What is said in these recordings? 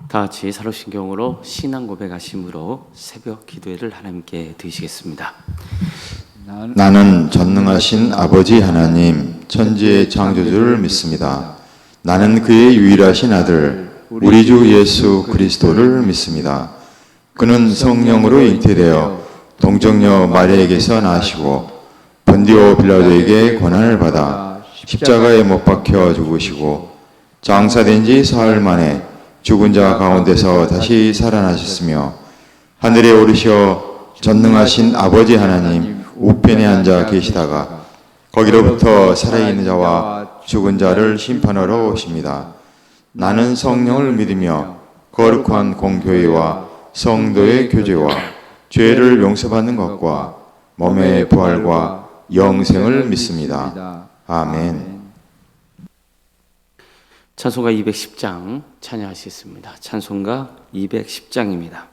다 같이 사도신경으로 신앙 고백하심으로 새벽 기도회를 하나님께 드리시겠습니다. 나는 전능하신 아버지 하나님 천지의 창조주를 믿습니다. 나는 그의 유일하신 아들 우리 주 예수 그리스도를 믿습니다. 그는 성령으로 잉태되어 동정녀 마리아에게서 나시고 본디오 빌라도에게 고난을 받아 십자가에 못 박혀 죽으시고 장사된 지 사흘 만에 죽은 자 가운데서 다시 살아나셨으며 하늘에 오르셔 전능하신 아버지 하나님 우편에 앉아 계시다가 거기로부터 살아있는 자와 죽은 자를 심판하러 오십니다. 나는 성령을 믿으며 거룩한 공교회와 성도의 교제와 죄를 용서받는 것과 몸의 부활과 영생을 믿습니다. 아멘. 찬송가 210장 찬양하시겠습니다. 찬송가 210장입니다.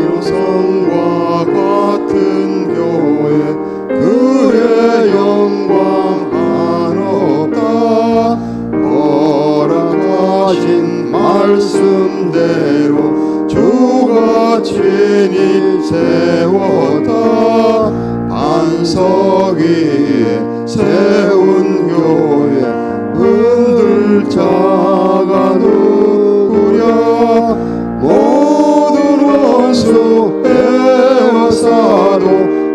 희성과 같은 교회 그의 영광 한없다. 허락하신 말씀대로 주가 친히 세웠다. 반석 위에 세운 교회 흔들 자가 누구랴. 모든 원수 에워싸도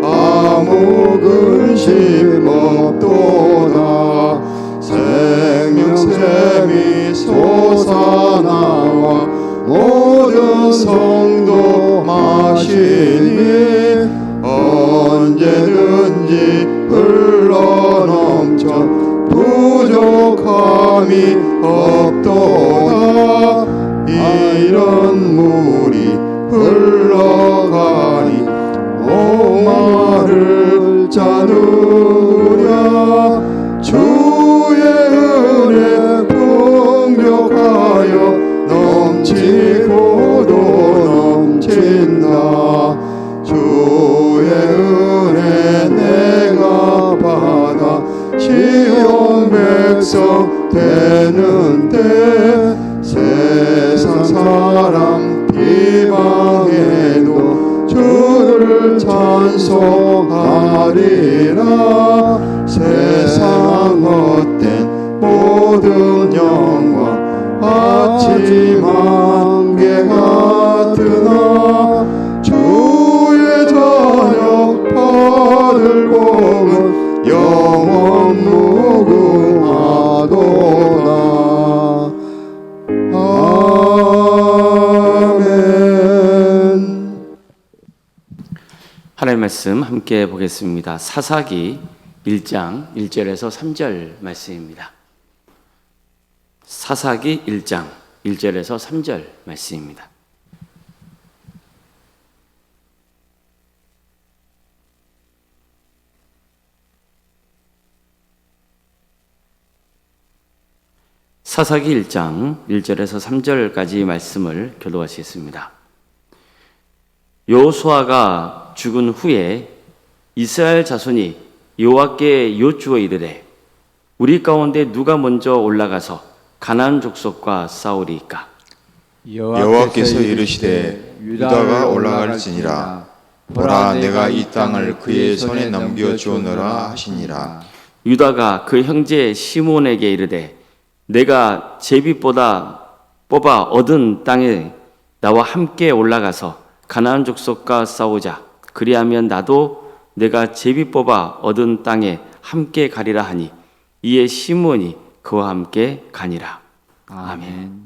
아무 근심 없도다. 생명샘이 솟아나와 모든 성도 마시니 언제든지 흘러넘쳐 부족함이 없도다. 이런 물이 흘러가니 목마를 자 누구랴. 주의 은혜 풍족하여 넘치고도 넘친다. 주의 은혜 내가 받아 시온 백성 되는 때 세상 사람 비방해도 주를 찬송하리라. 세상 헛된 모든 영광 아침 안개 같으나 주의 저녁 받을 복은 영원 무궁하도다. 아멘. 하나님의 말씀 함께 보겠습니다. 사사기 1장 1절에서 3절 말씀입니다. 사사기 1장 1절에서 3절 말씀입니다. 사사기 1장 1절에서 3절까지 말씀을 교독하시겠습니다. 여호수아가 죽은 후에 이스라엘 자손이 여호와께 여쭈어 이르되 우리 가운데 누가 먼저 올라가서 가나안 족속과 싸우리이까. 여호와께서 이르시되 유다가 올라갈지니라. 보라 내가 이 땅을 그의 손에 넘겨 주오노라 하시니라. 유다가 그 형제 시몬에게 이르되 내가 제비보다 뽑아 얻은 땅에 나와 함께 올라가서 가나안 족속과 싸우자. 그리하면 나도 내가 제비 뽑아 얻은 땅에 함께 가리라 하니 이에 시몬이 그와 함께 가니라. 아멘.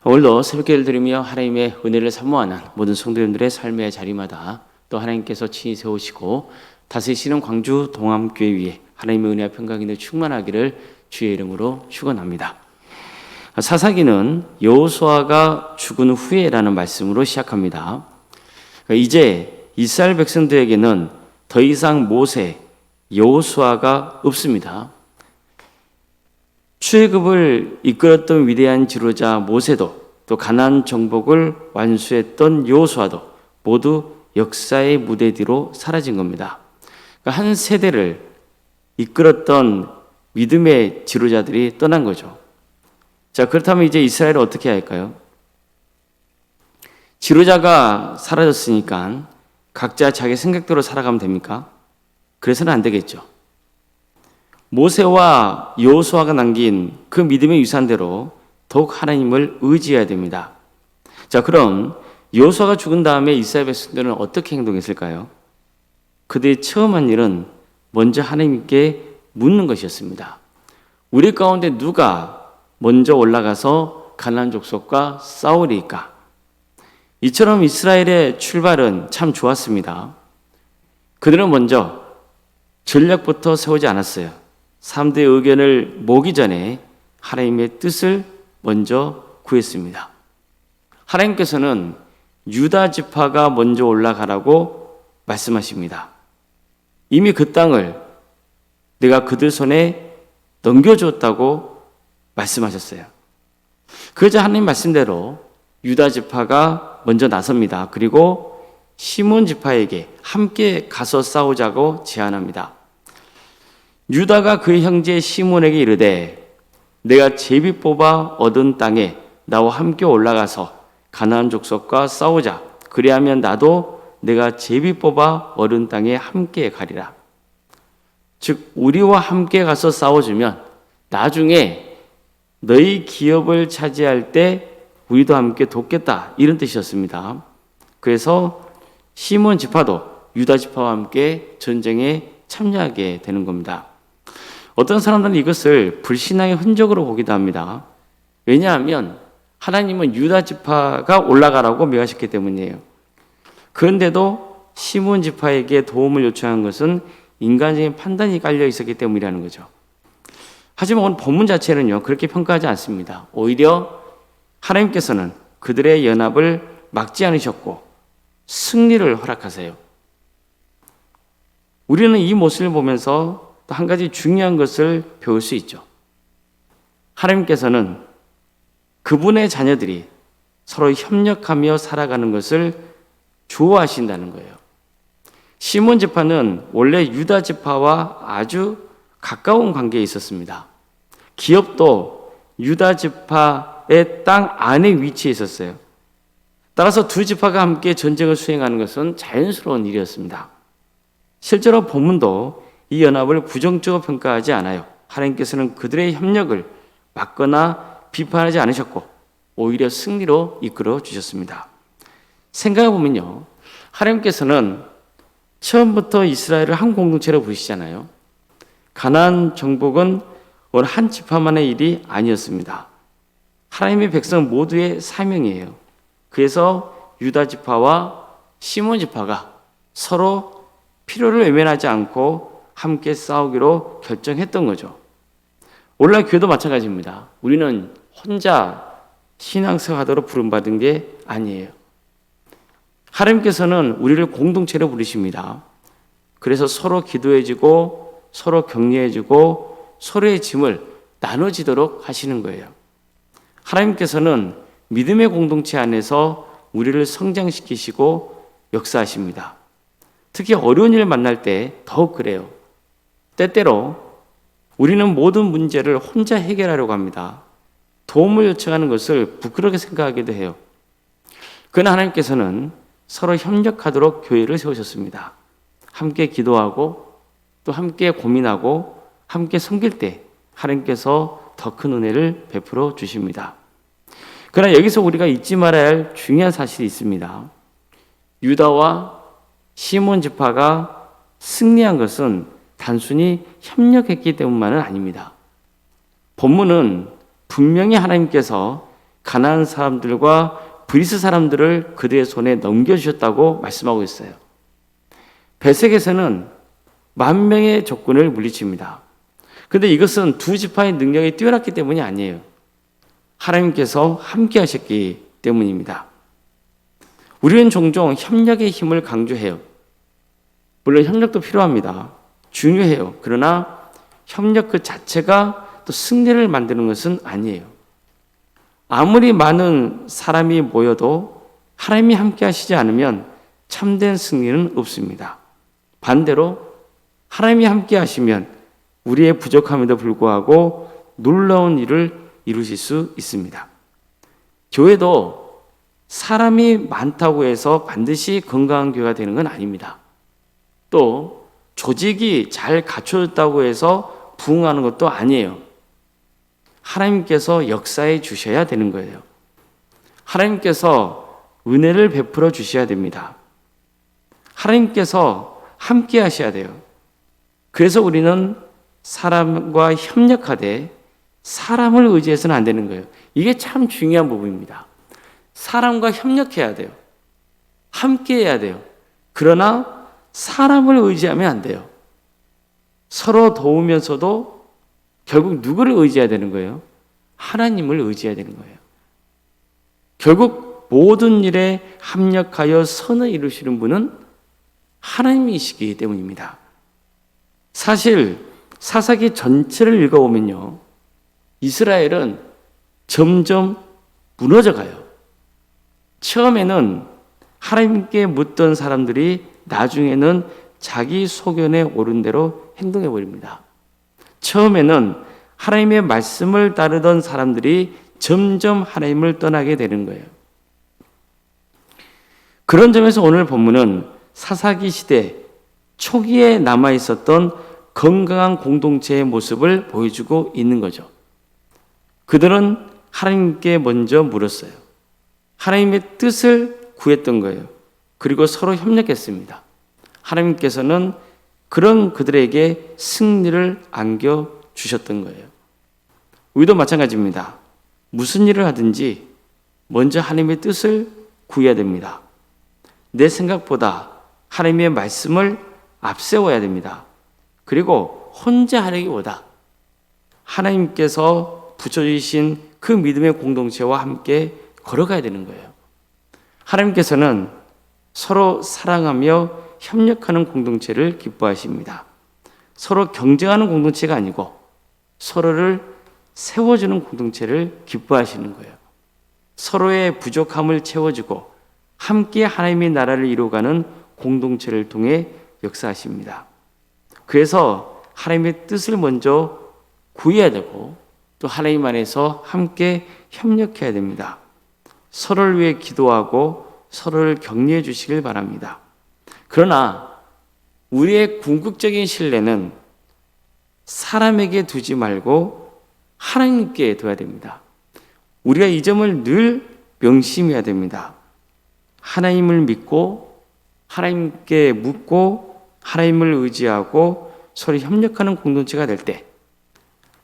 오늘도 새벽기도를 드리며 하나님의 은혜를 사모하는 모든 성도님들의 삶의 자리마다 또 하나님께서 친히 세우시고 다스리시는 광주 동암교회 위에 하나님의 은혜와 평강이 충만하기를 주의 이름으로 축원합니다. 사사기는 여호수아가 죽은 후에라는 말씀으로 시작합니다. 이제 이스라엘 백성들에게는 더 이상 모세, 여호수아가 없습니다. 출애굽을 이끌었던 위대한 지도자 모세도 또 가나안 정복을 완수했던 여호수아도 모두 역사의 무대 뒤로 사라진 겁니다. 그러니까 한 세대를 이끌었던 믿음의 지도자들이 떠난 거죠. 자, 그렇다면 이제 이스라엘은 어떻게 할까요? 지도자가 사라졌으니까 각자 자기 생각대로 살아가면 됩니까? 그래서는 안 되겠죠. 모세와 여호수아가 남긴 그 믿음의 유산대로 더욱 하나님을 의지해야 됩니다. 자, 그럼 여호수아가 죽은 다음에 이스라엘 백성들은 어떻게 행동했을까요? 그들이 처음 한 일은 먼저 하나님께 묻는 것이었습니다. 우리 가운데 누가 먼저 올라가서 가나안 족속과 싸우리까? 이처럼 이스라엘의 출발은 참 좋았습니다. 그들은 먼저 전략부터 세우지 않았어요. 사람들의 의견을 모기 전에 하나님의 뜻을 먼저 구했습니다. 하나님께서는 유다 지파가 먼저 올라가라고 말씀하십니다. 이미 그 땅을 내가 그들 손에 넘겨줬다고 말씀하셨어요. 그러자 하나님 말씀대로 유다 지파가 먼저 나섭니다. 그리고 시몬 지파에게 함께 가서 싸우자고 제안합니다. 유다가 그의 형제 시몬에게 이르되 내가 제비 뽑아 얻은 땅에 나와 함께 올라가서 가나안 족속과 싸우자. 그리하면 나도 내가 제비 뽑아 얻은 땅에 함께 가리라. 즉 우리와 함께 가서 싸워주면 나중에 너희 기업을 차지할 때 우리도 함께 돕겠다, 이런 뜻이었습니다. 그래서 시몬 지파도 유다 지파와 함께 전쟁에 참여하게 되는 겁니다. 어떤 사람들은 이것을 불신앙의 흔적으로 보기도 합니다. 왜냐하면 하나님은 유다 지파가 올라가라고 명하셨기 때문이에요. 그런데도 시몬 지파에게 도움을 요청한 것은 인간적인 판단이 깔려 있었기 때문이라는 거죠. 하지만 오늘 본문 자체는요, 그렇게 평가하지 않습니다. 오히려 하나님께서는 그들의 연합을 막지 않으셨고 승리를 허락하세요. 우리는 이 모습을 보면서 또 한 가지 중요한 것을 배울 수 있죠. 하나님께서는 그분의 자녀들이 서로 협력하며 살아가는 것을 좋아하신다는 거예요. 시몬 지파는 원래 유다 지파와 아주 가까운 관계에 있었습니다. 기업도 유다 지파의 땅 안에 위치해 있었어요. 따라서 두 지파가 함께 전쟁을 수행하는 것은 자연스러운 일이었습니다. 실제로 본문도 이 연합을 부정적으로 평가하지 않아요. 하나님께서는 그들의 협력을 막거나 비판하지 않으셨고 오히려 승리로 이끌어 주셨습니다. 생각해 보면요, 하나님께서는 처음부터 이스라엘을 한 공동체로 부르시잖아요. 가나안 정복은 어느 한 지파만의 일이 아니었습니다. 하나님의 백성 모두의 사명이에요. 그래서 유다 지파와 시몬 지파가 서로 필요를 외면하지 않고 함께 싸우기로 결정했던 거죠. 오늘날 교회도 마찬가지입니다. 우리는 혼자 신앙생활하도록 부름받은 게 아니에요. 하나님께서는 우리를 공동체로 부르십니다. 그래서 서로 기도해주고 서로 격려해주고 서로의 짐을 나눠지도록 하시는 거예요. 하나님께서는 믿음의 공동체 안에서 우리를 성장시키시고 역사하십니다. 특히 어려운 일을 만날 때 더욱 그래요. 때때로 우리는 모든 문제를 혼자 해결하려고 합니다. 도움을 요청하는 것을 부끄럽게 생각하기도 해요. 그러나 하나님께서는 서로 협력하도록 교회를 세우셨습니다. 함께 기도하고 또 함께 고민하고 함께 섬길 때 하나님께서 더 큰 은혜를 베풀어 주십니다. 그러나 여기서 우리가 잊지 말아야 할 중요한 사실이 있습니다. 유다와 시몬 지파가 승리한 것은 단순히 협력했기 때문만은 아닙니다. 본문은 분명히 하나님께서 가나안 사람들과 브리스 사람들을 그들의 손에 넘겨주셨다고 말씀하고 있어요. 베색에서는 10,000명의 적군을 물리칩니다. 그런데 이것은 두 지파의 능력이 뛰어났기 때문이 아니에요. 하나님께서 함께 하셨기 때문입니다. 우리는 종종 협력의 힘을 강조해요. 물론 협력도 필요합니다. 중요해요. 그러나 협력 그 자체가 또 승리를 만드는 것은 아니에요. 아무리 많은 사람이 모여도 하나님이 함께 하시지 않으면 참된 승리는 없습니다. 반대로 하나님이 함께 하시면 우리의 부족함에도 불구하고 놀라운 일을 이루실 수 있습니다. 교회도 사람이 많다고 해서 반드시 건강한 교회가 되는 건 아닙니다. 또 조직이 잘 갖춰졌다고 해서 부흥하는 것도 아니에요. 하나님께서 역사해 주셔야 되는 거예요. 하나님께서 은혜를 베풀어 주셔야 됩니다. 하나님께서 함께 하셔야 돼요. 그래서 우리는 사람과 협력하되 사람을 의지해서는 안 되는 거예요. 이게 참 중요한 부분입니다. 사람과 협력해야 돼요. 함께 해야 돼요. 그러나 사람을 의지하면 안 돼요. 서로 도우면서도 결국 누구를 의지해야 되는 거예요? 하나님을 의지해야 되는 거예요. 결국 모든 일에 합력하여 선을 이루시는 분은 하나님이시기 때문입니다. 사실 사사기 전체를 읽어보면요, 이스라엘은 점점 무너져 가요. 처음에는 하나님께 묻던 사람들이 나중에는 자기 소견에 오른 대로 행동해 버립니다. 처음에는 하나님의 말씀을 따르던 사람들이 점점 하나님을 떠나게 되는 거예요. 그런 점에서 오늘 본문은 사사기 시대 초기에 남아 있었던 건강한 공동체의 모습을 보여주고 있는 거죠. 그들은 하나님께 먼저 물었어요. 하나님의 뜻을 구했던 거예요. 그리고 서로 협력했습니다. 하나님께서는 그런 그들에게 승리를 안겨주셨던 거예요. 우리도 마찬가지입니다. 무슨 일을 하든지 먼저 하나님의 뜻을 구해야 됩니다. 내 생각보다 하나님의 말씀을 앞세워야 됩니다. 그리고 혼자 하려기보다 하나님께서 붙여주신 그 믿음의 공동체와 함께 걸어가야 되는 거예요. 하나님께서는 서로 사랑하며 협력하는 공동체를 기뻐하십니다. 서로 경쟁하는 공동체가 아니고 서로를 세워주는 공동체를 기뻐하시는 거예요. 서로의 부족함을 채워주고 함께 하나님의 나라를 이루어가는 공동체를 통해 역사하십니다. 그래서 하나님의 뜻을 먼저 구해야 되고 또 하나님 안에서 함께 협력해야 됩니다. 서로를 위해 기도하고 서로를 격려해 주시길 바랍니다. 그러나 우리의 궁극적인 신뢰는 사람에게 두지 말고 하나님께 둬야 됩니다. 우리가 이 점을 늘 명심해야 됩니다. 하나님을 믿고 하나님께 묻고 하나님을 의지하고 서로 협력하는 공동체가 될 때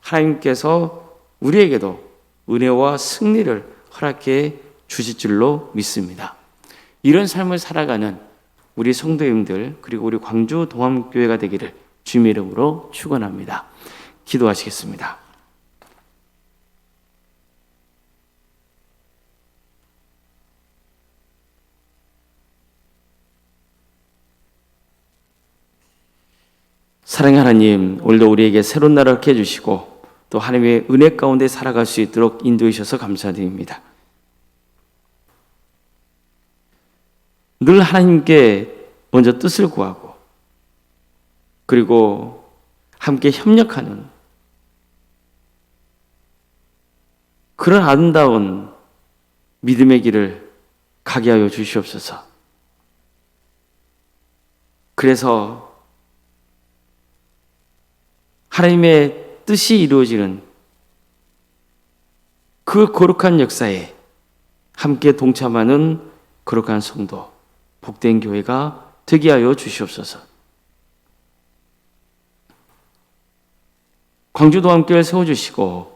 하나님께서 우리에게도 은혜와 승리를 허락해 주실 줄로 믿습니다. 이런 삶을 살아가는 우리 성도님들 그리고 우리 광주 동암교회가 되기를 주님의 이름으로 축원합니다. 기도하시겠습니다. 사랑의 하나님, 오늘도 우리에게 새로운 날을 허락해 주시고 또 하나님의 은혜 가운데 살아갈 수 있도록 인도해 주셔서 감사드립니다. 늘 하나님께 먼저 뜻을 구하고 그리고 함께 협력하는 그런 아름다운 믿음의 길을 가게 하여 주시옵소서. 그래서 하나님의 뜻이 이루어지는 그 거룩한 역사에 함께 동참하는 거룩한 성도, 복된 교회가 되게 하여 주시옵소서. 광주도 함께 세워주시고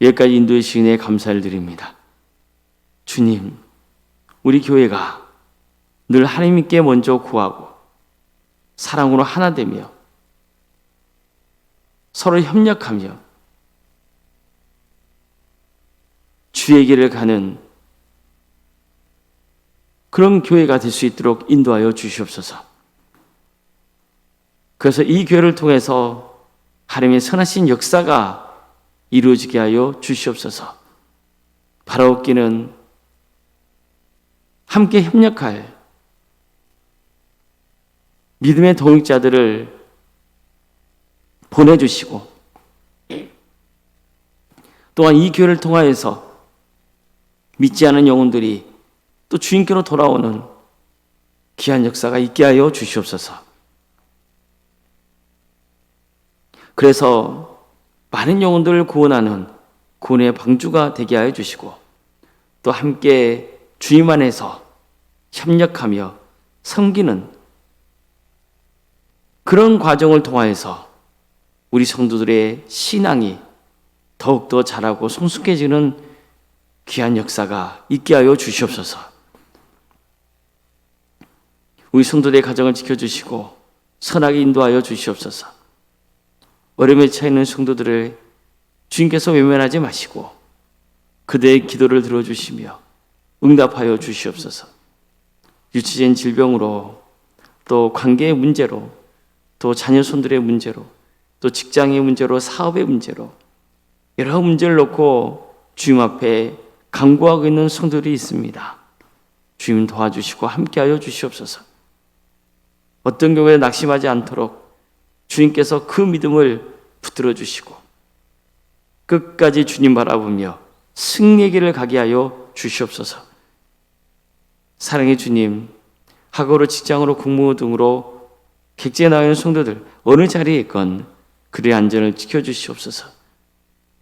여기까지 인도해 주시니 에 감사를 드립니다. 주님, 우리 교회가 늘 하나님께 먼저 구하고 사랑으로 하나 되며 서로 협력하며 주의 길을 가는 그런 교회가 될 수 있도록 인도하여 주시옵소서. 그래서 이 교회를 통해서 하나님의 선하신 역사가 이루어지게 하여 주시옵소서. 바라옵기는 함께 협력할 믿음의 동역자들을 보내주시고 또한 이 교회를 통하여서 믿지 않은 영혼들이 또 주님께로 돌아오는 귀한 역사가 있게 하여 주시옵소서. 그래서 많은 영혼들을 구원하는 구원의 방주가 되게 하여 주시고 또 함께 주님 안에서 협력하며 섬기는 그런 과정을 통하여서 우리 성도들의 신앙이 더욱더 자라고 성숙해지는 귀한 역사가 있게 하여 주시옵소서. 우리 성도들의 가정을 지켜주시고 선하게 인도하여 주시옵소서. 어려움에 처해 있는 성도들을 주님께서 외면하지 마시고 그들의 기도를 들어주시며 응답하여 주시옵소서. 유치된 질병으로 또 관계의 문제로 또 자녀 손들의 문제로 또 직장의 문제로 사업의 문제로 여러 문제를 놓고 주님 앞에 간구하고 있는 성도들이 있습니다. 주님 도와주시고 함께하여 주시옵소서. 어떤 경우에 낙심하지 않도록 주님께서 그 믿음을 붙들어 주시고 끝까지 주님 바라보며 승리의 길을 가게 하여 주시옵소서. 사랑의 주님, 학업으로 직장으로 공무 등으로 객지에 나와 있는 성도들 어느 자리에 있건 그들의 안전을 지켜주시옵소서.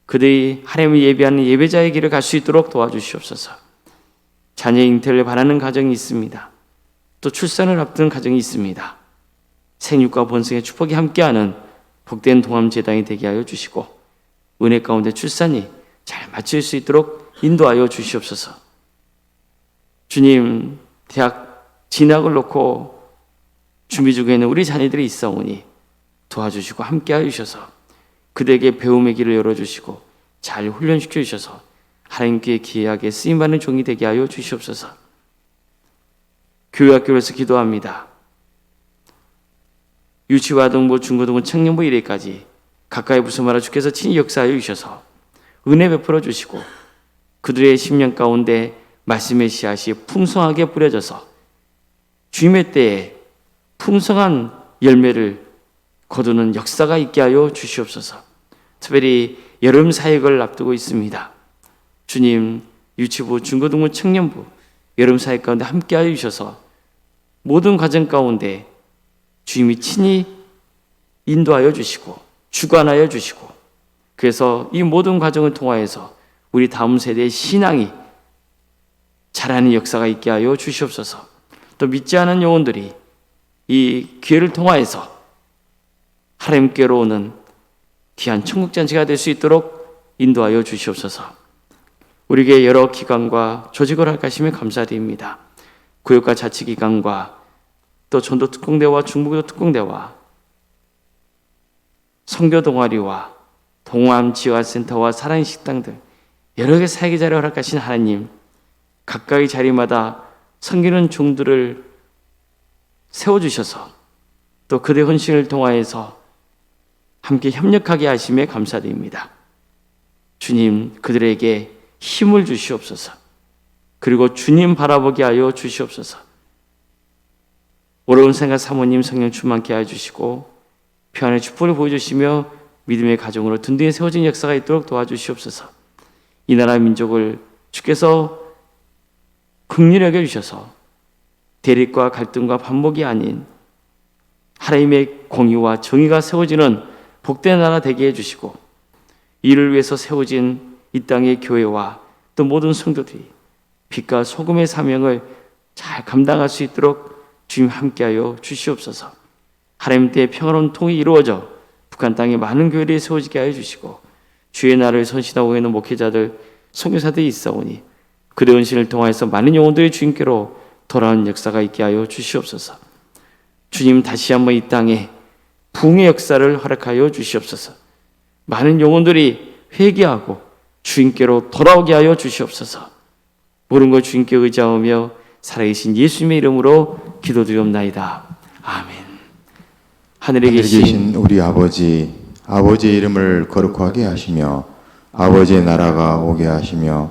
그들이 하나님을 예배하는 예배자의 길을 갈 수 있도록 도와주시옵소서. 자녀 잉태를 바라는 가정이 있습니다. 또 출산을 앞두는 가정이 있습니다. 생육과 번성의 축복이 함께하는 복된 동암제당이 되게 하여 주시고 은혜 가운데 출산이 잘 마칠 수 있도록 인도하여 주시옵소서. 주님, 대학 진학을 놓고 준비 중에 있는 우리 자녀들이 있사오니 도와주시고 함께하여 주셔서 그들에게 배움의 길을 열어주시고 잘 훈련시켜 주셔서 하나님께 귀하게 쓰임받는 종이 되게 하여 주시옵소서. 교회학교에서 기도합니다. 유치와동부, 중고등부, 청년부 1회까지 가까이 부서마라 주께서 친히 역사하여 주셔서 은혜 베풀어 주시고 그들의 심령 가운데 말씀의 씨앗이 풍성하게 뿌려져서 주님의 때에 풍성한 열매를 거두는 역사가 있게 하여 주시옵소서. 특별히 여름 사역을 앞두고 있습니다. 주님, 유치부, 중고등부, 청년부 여름 사역 가운데 함께하여 주셔서 모든 과정 가운데 주님이 친히 인도하여 주시고 주관하여 주시고 그래서 이 모든 과정을 통하여서 우리 다음 세대의 신앙이 자라는 역사가 있게 하여 주시옵소서. 또 믿지 않은 영혼들이 이 기회를 통하여서 하나님께로 오는 귀한 천국잔치가 될 수 있도록 인도하여 주시옵소서. 우리에게 여러 기관과 조직을 허락하시며 감사드립니다. 구역과 자치기관과 또 전도특공대와 중부도 특공대와 선교 동아리와 동암지화센터와 사랑의 식당 등 여러 개의 사역의 자리를 허락하신 하나님, 각각의 자리마다 섬기는 종들을 세워주셔서 또 그들의 헌신을 통하여서 함께 협력하게 하심에 감사드립니다. 주님, 그들에게 힘을 주시옵소서. 그리고 주님 바라보게 하여 주시옵소서. 어려운 생각 사모님 성령 충만케 하여 주시고 평안의 축복을 보여주시며 믿음의 가정으로 든든히 세워진 역사가 있도록 도와주시옵소서. 이 나라 민족을 주께서 긍휼히 여겨주셔서 대립과 갈등과 반목이 아닌 하나님의 공의와 정의가 세워지는 복된 나라 되게 해주시고 이를 위해서 세워진 이 땅의 교회와 또 모든 성도들이 빛과 소금의 사명을 잘 감당할 수 있도록 주님 함께하여 주시옵소서. 하나님 때의 평화로운 통이 이루어져 북한 땅에 많은 교회들이 세워지게 하여 주시고 주의 나라를 선신하고 있는 목회자들, 선교사들이 있사오니 그의 은신을 통하여서 많은 영혼들이 주님께로 돌아오는 역사가 있게 하여 주시옵소서. 주님, 다시 한번 이 땅에 부흥의 역사를 허락하여 주시옵소서. 많은 영혼들이 회개하고 주님께로 돌아오게 하여 주시옵소서. 모든 것 주님께 의지하며 살아계신 예수님의 이름으로 기도드리옵나이다. 아멘. 하늘에 계신 우리 아버지, 아버지의 이름을 거룩하게 하시며 아버지의 나라가 오게 하시며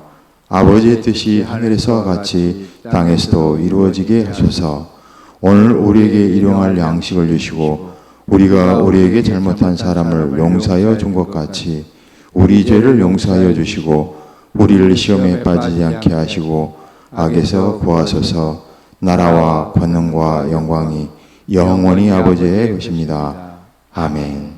아버지의 뜻이 하늘에서와 같이 땅에서도 이루어지게 하소서. 오늘 우리에게 일용할 양식을 주시고 우리가 우리에게 잘못한 사람을 용서하여 준 것 같이 우리 죄를 용서하여 주시고 우리를 시험에 빠지지 않게 하시고 악에서 구하소서. 나라와 권능과 영광이 영원히 아버지의 것입니다. 아멘.